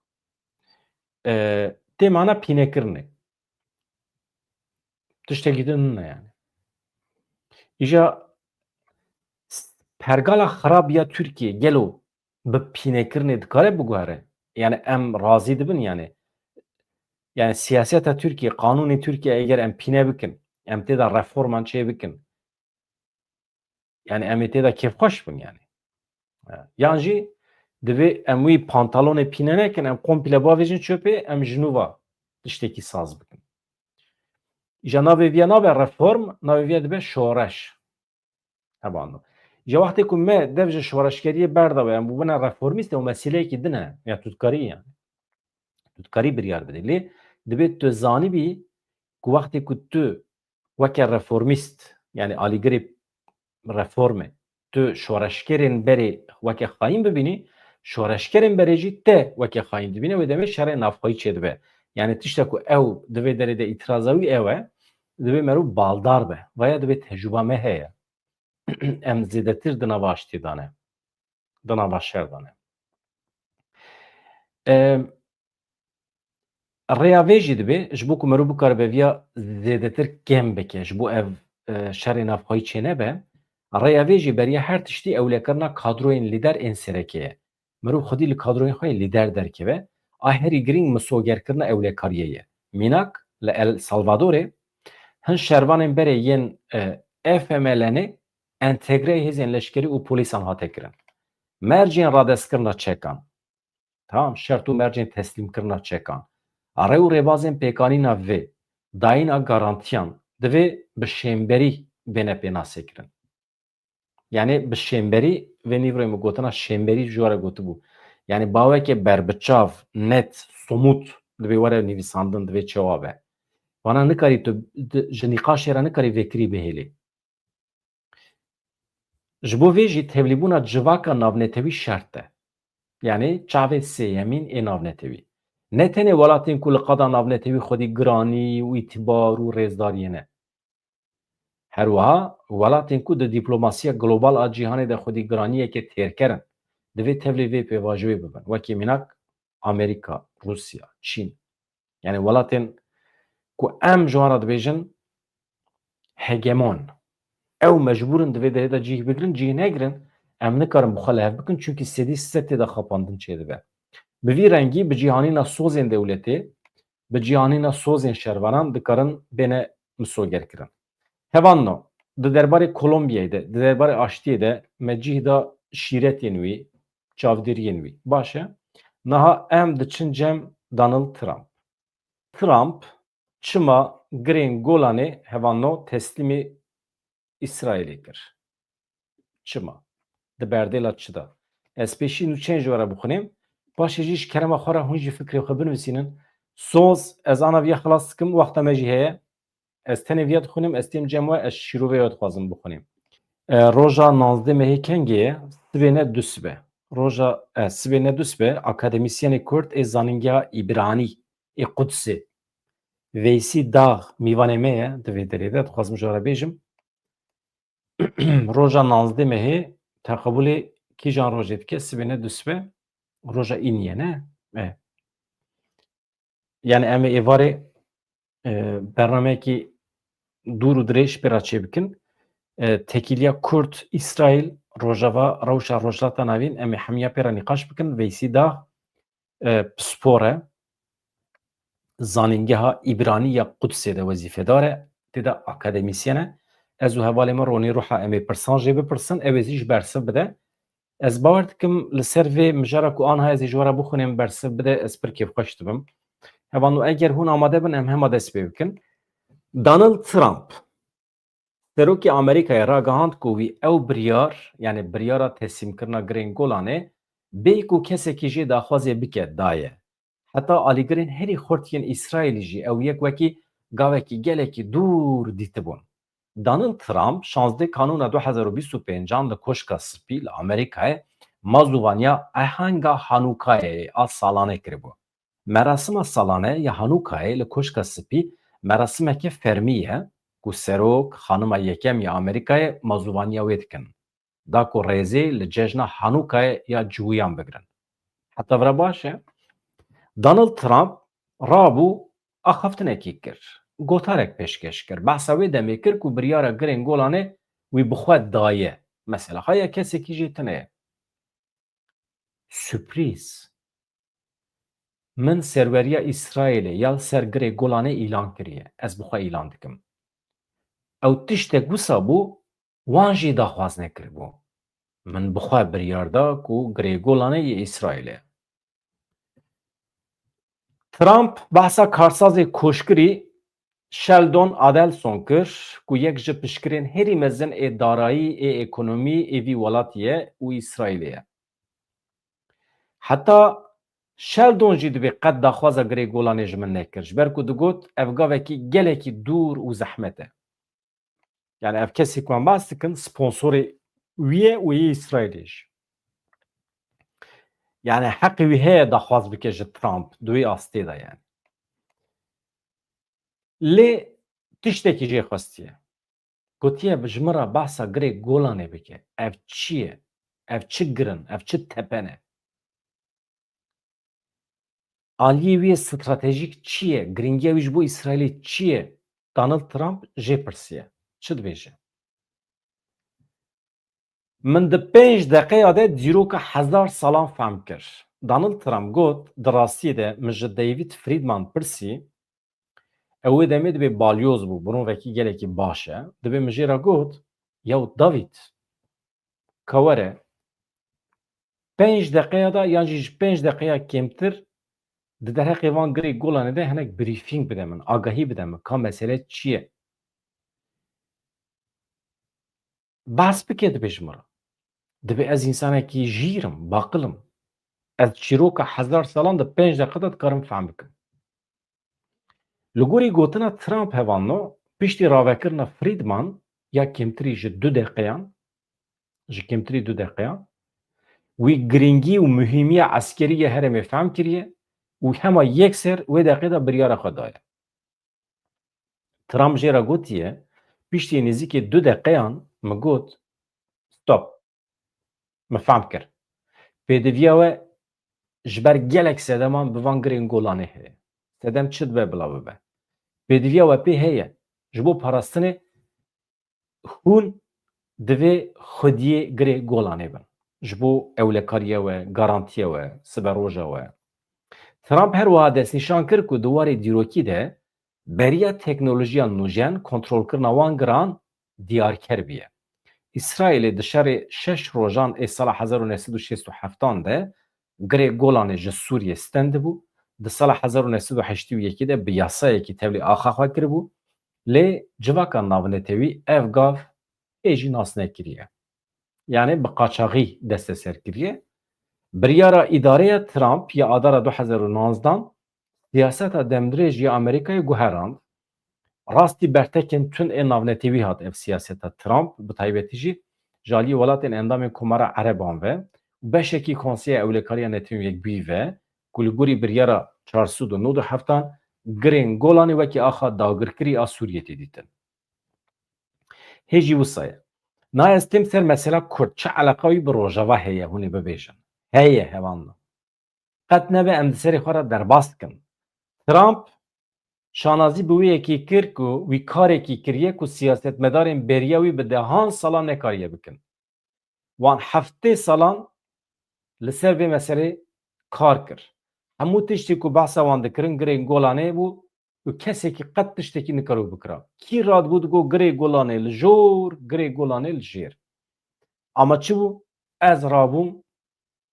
Tê mena pînekirinê. tiştekî din ne yani. İja pergala xerab ya Türkiye gelo bi pînekirnê dikare biguhere? Yani em razî dibin yani. Yani siyaseta Türkiye, kanûnê Türkiye eger em pîne bikin, em têda reforman çê bikin, yani em ê têda kêfxweş bin yani. Yan jî divê em wî pantalonê pîne nekin, em komple bavêjin çöpê, em ji nû ve tiştekî saz bikin. Îja navê viya nabe reform, navê viya dibe şoreş. Hebandin. Ji wextê ku me dev ji şoreşgeriyê berdawe, em bûbine reformîst û meseleyekî din e, ya tûtkarî yani. Tûtkarî biryar bide. Lê dibe tu zanibî ku wextê ku tu weke reformîst yani alîgirê reformê tu şoreşkerên berê weke xayîn bibînî, şoreşkerên berê jî te weke xayîn dibîne wê demê şerê navxwayî çêdibe. Yani tiştek ku ew divê derê de îtiraza wî ew e, divê merû baldar be veya divê tecrüba me heye. Em zêdetir di nava aştî dane, di nava şer dane. Rêya vê jî dibe ji bo ku merû bikare beviya zêdetir kêm bike ji bo ev şerê navxwayî çê nebe, rêya vê jî beriya her tiştî ewlekirina kadroyên lîder ên sereke ye. Mirov xwedî li kadroyên xwe lîder derkeve, a herî girîng misogerkirina ewlekariyê ye. Mînak li El Salvadorê hin şervanên berê yên FMLNê entegreyê hêzên leşkerî û polîsan hate kirin. Mercên radestkirina çekan, tamam, şert û mercên teslîmkirina çekan, rê û rêbazên pêkanîna vê, dayîna garantiyan divê bi şêmberî bêne pênasêkirin. Yani bi şêmberî vê nîvrê min gotina şêmberî ji were gotibû. Yani baweke berbiçav, net, somût divê were nivîsandin, divê çawa be. Wana nikarî tu ji nîqaşê re nikarî vêkirî bihêlî. Ji bo vê jî tevlîbûna civaka navnetewî şert e. Yani çavê sêyemîn ê navnetewî. Ne tenê welatên ku li qeda navnetewî xwedî giranî û îtîbar û rêzdariyê ne. Her wiha welatên ku di dîplomasiya global a cîhanê de xwedî giraniyeke têrkerin, divê tevlî vê pêvajiyê bibin. Wekî mînak Amerîka, Rusya, Çîn. Yani welatên ku em ji wan re dibêjin hegemon. Ew mecbûrin divê derê de cih bigirin, cih negirin, em nikarin bi xwe li hev bikin çünkü sedî sed têde xapandin çê dibe. Bi vî rengî bi cîhanîna sozên dewletê, bi cîhanîna sozên şervanan dikarin bêne misogerkirin. Hevanno, di derbarê Kolombiyayê de, di derbarê aştiyê de me cih da şîretên wî, çavdêriyên wî. Baş e? Niha em diçin cem Donald Trump. Trump çima girên Golanê hevanno teslîmê İsraîlê kir. Çima? Di berdêla çi da? Ez pêşî nû çên ji were bixwînim, paşê jî ji kerema xwe re hûn jî fikrê xwe binivîsînin. Soz ez ana vîya xilas dikim, wexta me jî heye. Ez tenê vîya dixwînim, ez têm cem we ez şîrovê we dixwazim bixwînim. Roja 19 mehê kengê ye, sibê ne du sibe. Roja sibê ne du sibe, akademisyenê Kurd ê zanîngeha İbranî ê Qudsê Veysî Dağ mîvanê me ye di vê derê de dixwazim ji we re bêjim. Roja 19 mehê teqebûlê kîjan rojê dike? Sibê ne du sibe, roja îniyê ne? Yani em ê êvarê bernameyekî dûr û dirêj pêra çê bikin. Tekîliya Kurd İsraîl rojava rewşa rojhilata navîn em ê hemiya pêra nîqaş bikin. Veysî Dağ spor e, zanîngeha İbranî ya Qudsê de wezîfedar e, têda akademisyen e. Ez û hevalê me ronî ruha em ê pirsan jê bipirsin, ew ê jî bersiv bide. Ez bawer dikim li ser vê mijara ku aniha ez ê ji we re bixwînim bersiv bide, ez pir kêfxweş dibim. Hevan eger hûn amade bin em hema dest pê bikin. Donald Trump Serokê Amerîkayê ragihand ku wî ew biryar, yani biryara teslîmkirina girên Golanê bê ku kesekî jê daxwazê bike daye. Heta alîgirên herî xurtiyên İsraîlî jî ew yek wekî gavekî gelekî dûr dîtibûn. Donald Trump 16 Kanûna 2025 li Koşka Spî li Amerîkayê mazûvaniya ehenga Hanûkayê a salanê kiribû. Merasima salane ya Hanûkayê li Koşka Spî merasimeke fermî ye ku serok xanima yekem ya Amerîkayê mazûvaniya wê dikin. Da ku rêzê li cejna Hanûkayê ya cihûyan bigirin. Heta vira baş e? Donald Trump rabû axaftinekê kir gotarek pêşkêş kir. Behsa wê demê kir ku biryara girên Golanê wî bi xwe daye. Mesela haya kesekî jî tune ye. Sürprîz. Min serweriya İsraîlê ya ser girê Golanê îlan kiriye. Ez bi xwe îlan dikim. Ew tiştek wisa bû, wan jî daxwaz nekiribû. Min bi xwe biryar da ku girê Golanê yê İsraîlê ye. Trump behsa karsazê koşkirî Sheldon Adelson kir ku yek ji piştgirên herî mezin ê darayî ê ekonomî ê vî welatî ye û İsraîlê ye. Heta Sheldon jî dibe qet daxwaza girê Golanê ji min nekir ji ber ku digot ev gavekî gelekî dûr û zehmet e. Yani ev kesê ku em behs dikin sponsorê wî ye û yê İsraîlê jî. Yani heqê wî heye daxwaz bike ji Trump di wê astê de yani. Lê tiştekî jê xwestiye. Gotiye ji min re behsa girê Golanê bike. Ev çi ye? Ev çi girin? Ev çi tepene? Aliyê wî stratejîk çi ye? Giringiya wî ji bo İsraîlê çi ye? Donald Trump jê pirsiye. Çi dibêje? Min di 5 deqeya de dîroka hezar salan fehm kir. Donald Trump got di rastiyê de min ji David Friedman pirsî ew wê demê dibe balyoz bû, mirovekî gelekî baş e. Dibe min jê re got, yew David, ka were 5 deqeya da yan jî ji 5 deqeya kêmtir di derheqê van girê Golanê de hinek brîfîng bide min, agahî bide min ka mesele çi ye? Behs bike dibe ji min re. Dibe ez însanekî jîr im, baqil im. Ez çîroka hezar salan di 5 deqe de dikarim fehm bikim. Li gorî gotina Trump hevano, piştî ravekirina Friedman ya kêmtirî ji 2 deqeyan, ji kêmtirî 2 deqeyan, wî giringî û muhîmiya eskerî ya herêmê fehm kiriye û hema yekser wê deqê de biryara xwe daye. Trump jê re gotiye, piştî nêzîkî 2 deqeyan min got, stop, min fehm kir. Pêdiviya we ji ber gelek sedeman bi van girên Golanê heye. Sedem çi dibe bila bibe? Pêdiviya we pê heye ji bo parastinê hûn divê xwediyê girê Golanê bin. Ji bo ewlekariya we, garantiya we, siberoja we. Trump her wiha destnîşan kir ku di warê dîrokî de beriya teknolojiya nûjen kontrolkirina wan giran diyarker bîye. İsraîlê di şerê 6 rojan ê sala 1967 de girê Golanê ji Sûriyê stend dibû. Di sala 1981 de bi yasayekî tevlî axa xwe kiribû. Lê civaka navnetê wî ev gav ê jî nas nekiriye. Yani bi qaçaxî desteser kiriye. Biryara îdareya Trump ya adara 2019 siyaseta demdirêj ya Amerîkayê guherand. Rastî bertekên tund ê navnetê wî hat ev siyaseta Trump bi taybetî jî ji aliyê welatên endamên Komara Ereban ve beşekî Konseya Ewlekariya Netîn Yekbûyî ve ku li gorî biryara 497 girên Golanê wekî axa dagirkirî a Sûriyê tê dîtin. Hê jî wisa ye. Nayê ez têm ser mesela Kurd çi eleqa wî bi Rojava heye hûn ê bibêjin. Heye hevan. Qet nebe em di serê xwe re derbas dikin. Trump şanazî bi wê yekê kir ku wî karekî kiriye ku siyasetmedarên beriya wî bi dehan salan nekariye bikin. Wan heftê salan li ser vê meselê kar kir. Hemû tiştê ku behsa wan dikirin girên Golanê bû û kesekî qet tiştekî nikaribû bikira. Kî radibû digot girê Golanê li jor, girê Golanê li jêr. Ama çi bû? Ez rabûm,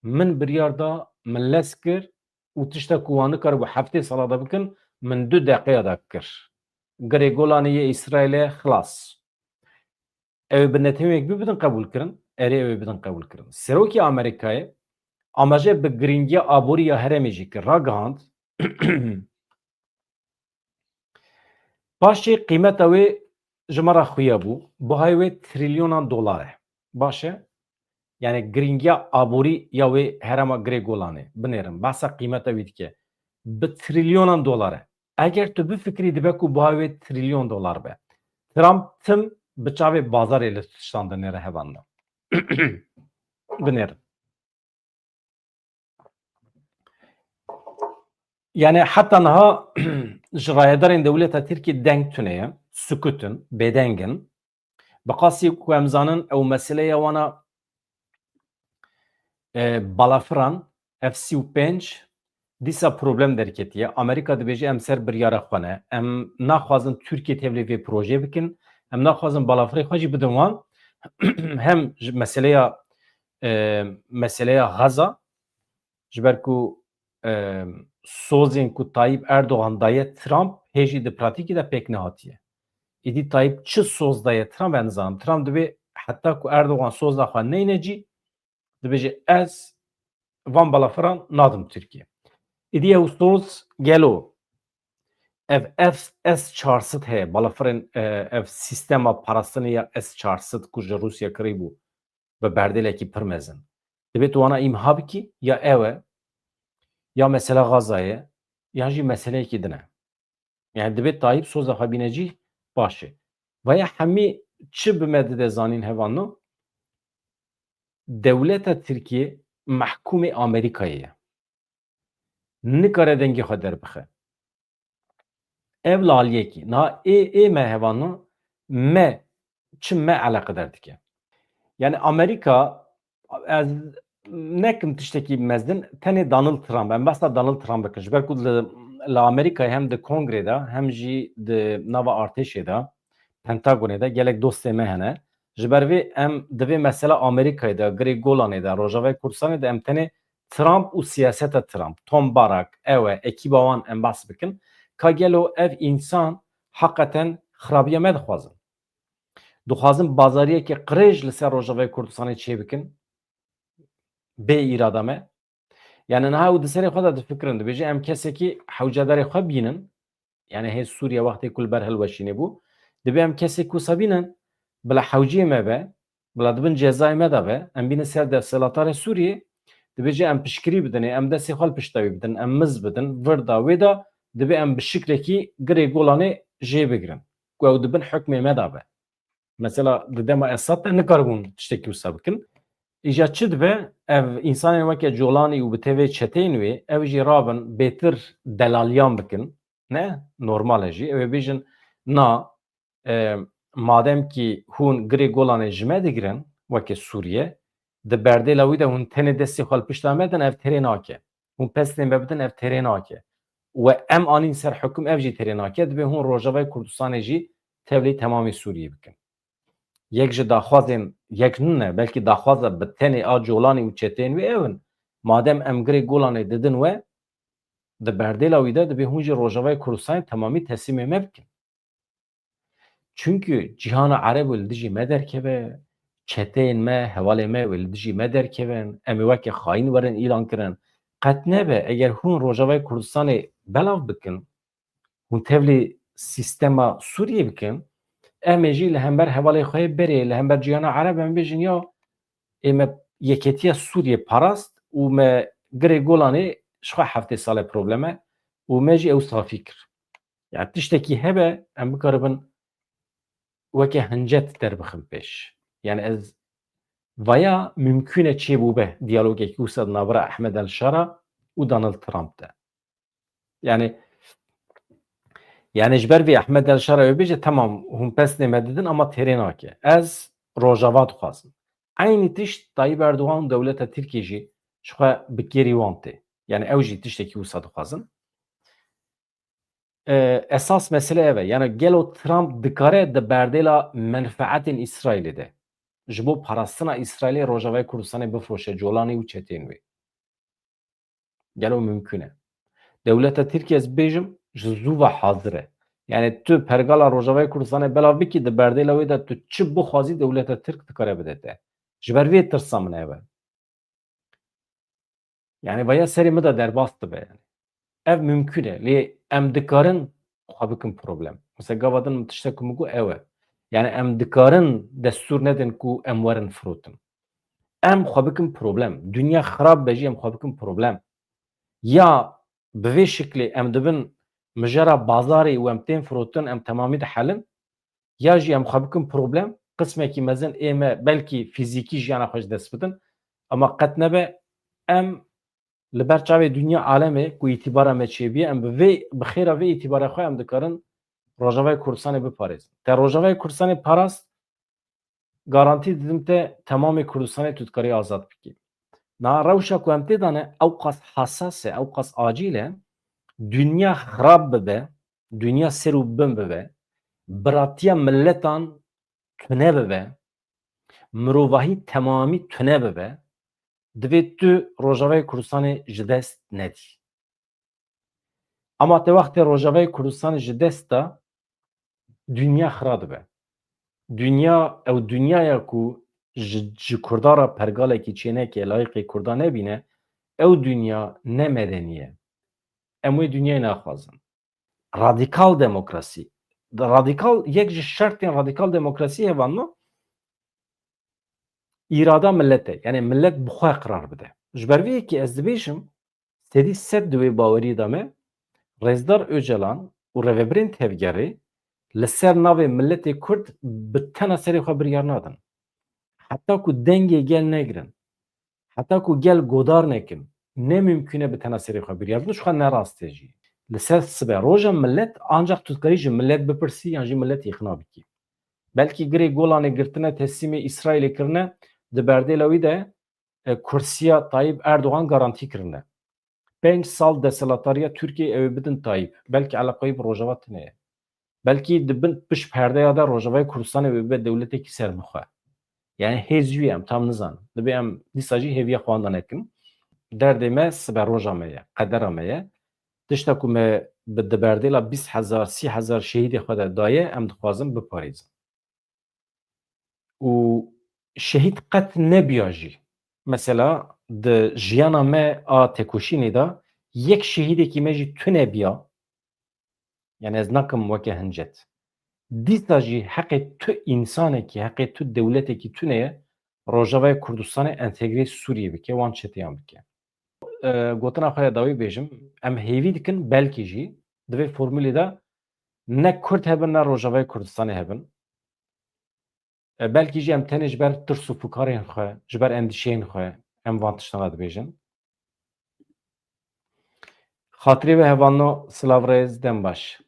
min biryar da, min les kir û tiştek ku wan nikaribû heftê sala da bikin, min 2 deqeya da kir. Girê Golanê yê İsraîlê xilas. Ew bi Netanyahû bidin qebûl kirin, erê ew bidin qebûl kirin. Serokê Amerîkayê amaje bi giringiya aborî ya herêmê jî kir. Ragihand paşê qîmeta wê ji me re xuya bû. Bihayê wê trilyonan dolar e. Baş e? Yani giringiya aborî ya wê herêma girê Golanê. Binêrin. Behsa qîmeta wî dike. Bi trilyonan dolar e. Eger tu bifikirî dibe ku bihayê wê trilyon dolar be. Trump tim bi çavê bazarê li tiştandinê re hevan da. Binêrin. Yani hatta naha jrayedarên dewleta Tirkiye deng tuneye, sukutin, bêdengin, bi qasî ku em zanin ew meseleya wana balafiran ev 35 dîsa problem derketiye. Amerîka dibêje em ser biryara xwe ne. Em naxwazin Tirkiye tevlî vê projeyê bikin. Em naxwazin balafirê xwe jî bidin wan. Hem ji meseleya Gaza ji ber ku sozên ku Tayyip Erdogan daye Trump hêjî di pratîkê de pêk nehatiye. Êdî Tayyip çi soz daye Trump em nizanim. Trump dibe heta ku Erdogan soza xwe neyne cî dibêje ez van balafiran nadim Tirkiye. Êdî ew soz gelo ev S-400 heye balafirên ev sîstema parastinê ya S-400 ku ji Rûsya kirîbû bi berdêlekî pir mezin. Dibe tu wana îmha bikî ya ew e ya mesela Gazayê yan jî meseleyekî din e. Yani dibe Tayyip soza xwe bîne cî baş e. Veya hemî çi bi me dide zanîn hevano dewleta Tirkiye mehkûmê Amerîkayê ye. Nikare dengê xwe derbixe. Ev laliyekî niha ê me hevano me çi me eleqedar dike. Yani Amerika ez nekim tiştekî mezin tenê Donald Trump em behsa Donald Trump bikin ji ber ku li Amerîkayê hem di Kongrê de hem jî di nava artêşê de Pentagonê de gelek dostê me hene. Ji ber vê em divê mesela Amerîkayê de girê Golanê de Rojavayê Kurdistanê de em tenê Trump û siyaseta Trump, Tom Barak, ew e ekîba wan em behs bikin ka gelo ev însan heqeten xirabiya me dixwazin. Dixwazin bazariyekê qirêj li ser Rojavayê Kurdistanê çê bikin bê îrada me. Yani niha ew di serê xwe de difikirin dibêje em kesekî hewcedarê xwe bînin yani hê Sûriye wextê ku li ber hilweşînê bû dibe em kesê ku sabînin bila hewciyê me be bila dibin cezayê me de be em bînin ser desthilatdarê Sûriyê dibêje em piştgirî bidin em destê xwe li piştewî bidin em miz bidin vir da wê da dibe em bi şikrekî girê Golanê jê bigirin ku ew dibin hukmê me de be. Mesela di dema Esad de nikaribûn tiştekî wisa bikin. İja çi dibe ev însanên weke Colanî û bi tevê çeteyên wê ew jî rabin bêtir delaliyan bikin ne normal e jî ew ê bêjin na madem kî hûn girê Golanê ji me digirin weke Sûriye di berdêla wî de hûn tenê destê xwe li pişta me din ev têrê nake. Hûn pestên me bidin ev têrê nake. We em anîn ser hukm ev jî têrê nake dibe hûn Rojavayê Kurdistanê jî tevlî temamê Sûriyê bikin. Yek ji daxwazên yek nine belkî daxwaza bi tenê a Colanî û çeteyên wê ew in. Madem em girê Golanê didin we di berdêla wî de dibe hûn jî Rojavayê Kurdistanê temamî teslîmê me bikin. Çünkü cîhana Ereb li dijî me derkeve, çeteyên me, hevalê me li dijî me derkevin, em ê weke xaîn werin îlan kirin. Qet nebe eger hûn Rojavayê Kurdistanê belav bikin, hûn tevlî sîstema Sûriyê bikin, em ê jî li hember hevalê xwe yê berê li hember cîhana Ereb em bêjin ya ê me yeketiya Sûriyê parast û me girê Golanê ji xwe heftê salê problem e û me jî ew safî kir. Yani tiştekî hebe em bikaribin weke hincet derbixin pêş. Yani ez vaya mümkün e çêbûbe diyalogekî wisa di navbera Ehmed el-Şara û Donald Trump de. Yani ji ber vê Ehmed el-Şara ew bêje temam hûn pestê me didin ama têrê nake. Ez rojava dixwazim. Aynî tişt Tayyip Erdogan dewleta Tirkiye jî ji xwe bi kêrî wan tê. Yani ew jî tiştekî wisa dixwazin. Esas mesele ev e. Yani gelo Trump dikare di berdêla menfaetên İsraîlê de ji bo parastina İsraîlê Rojavayê Kurdistanê bifroşe Colanî û çeteyên wê. Gelo mümkün e. Dewleta Tirkiye ez bêjim ji zû ve hazir e. Yani tu pergala Rojavayê Kurdistanê belav bikî di berdêla wê de tu çi bixwazî dewleta Tirk dikare bide te. Ji ber vê tirsa min ev e. Yani veya serê min de derbas dibe yani. Ev mümkün e. Lê em dikarin xwe bikin problem. Mesela gava din min tiştek min got ew e. Yani em dikarin destûr nedin ku em werin firotin. Em xwe bikin problem. Dünya xirab be jî em xwe bikin problem. Ya bi vê şiklê em dibin mijara bazarê û em tên firotin em temamî dihelin ya jî em xwe bikin problem qismekî mezin ê me belkî fîzîkî jiyana xwe ji dest bidin ama qet nebe em li ber çavê dünya alemê ku îtîbara me çêbiye em bi xêra vê îtîbara xwe em dikarin Rojavayê Kurdistanê biparêzin. Te Rojavayê Kurdistanê parast garantî didim te temamê Kurdistanê tu dikarî azad bikî. Na rewşa ku em tê dane ew qas hesas e, ew qas acîl e, dünya xirab bibe, dünya ser û bin bibe, biratiya milletan tune bibe, mirovahî temamî tune bibe, divê tu Rojavayê Kurdistanê ji dest nedî. Ama te wextê Rojavayê Kurdistanê ji dest da, dünya xira dibe. Dünya ew dünyaya ku ji Kurda re pergalekî çênekê layıqê Kurda nebîne, ew dünya ne medenî ye. Em wê dünyayê naxwazin. Radikal demokrasî. Radikal yek ji şertên radikal demokrasî hevanno îrada millet e. Yani millet bi xwe qirar bide. Ji ber vê yekê ez dibêjim sedî sed di wê bawerî de me Rêzdar Öcalan û revebirên tevgerê li ser navê milletê Kurd bi tena serê xwe biryar nadin. Heta ku dengê gel negirin, heta ku gel godar nekin, ne mümkün e bi tena serê xwe biryar bidin, ji xwe nerast e jî. Li ser sibe roja millet ancak tu dikarî ji millet bipirsî yan jî millet îxna bikî. Belkî girê golanê girtine teslîmê İsraîlê kirine di berdêla wî de kursiya Tayyip Erdogan garantî kirine. 5 sal deselatariya Türkiye ew bidin Tayyip. Belkî eleqayî bi Rojava tune ye. Belkî dibin piş perdeya de Rojavayê Kurdistanê ew bibe dewletekî serbixwe. Yani hêzî em tam nizanin. Dibe em dîsa jî hêviya xwan de nekin. Derdê me siber roja me ye, qedera me ye. Tişta ku me bi di berdêla 20,000 30,000 şehîdê xwe de daye em dixwazin biparêzin. û şehîd qet nebiya jî. Mesela di jiyana me a tekoşînê de yek şehîdekî me jî tune biya. Yani ez nakim weke hincet. Dîsa jî heqê tu însanekî, heqê tu dewletekî tune ye Rojavayê Kurdistanê entegrê Sûriyê bike, wan çeteyan bike. Gotina xwe ya dawî bêjim, em hêvî dikin belkî jî di vê formûlê de ne Kurd hebin ne Rojavayê Kurdistanê hebin. Belkî jî em tenê ji ber tirs û fikarên xwe, ji ber endîşeyên xwe em van tiştana dibêjin. Xatirê ve hevalno silav rêz dem baş.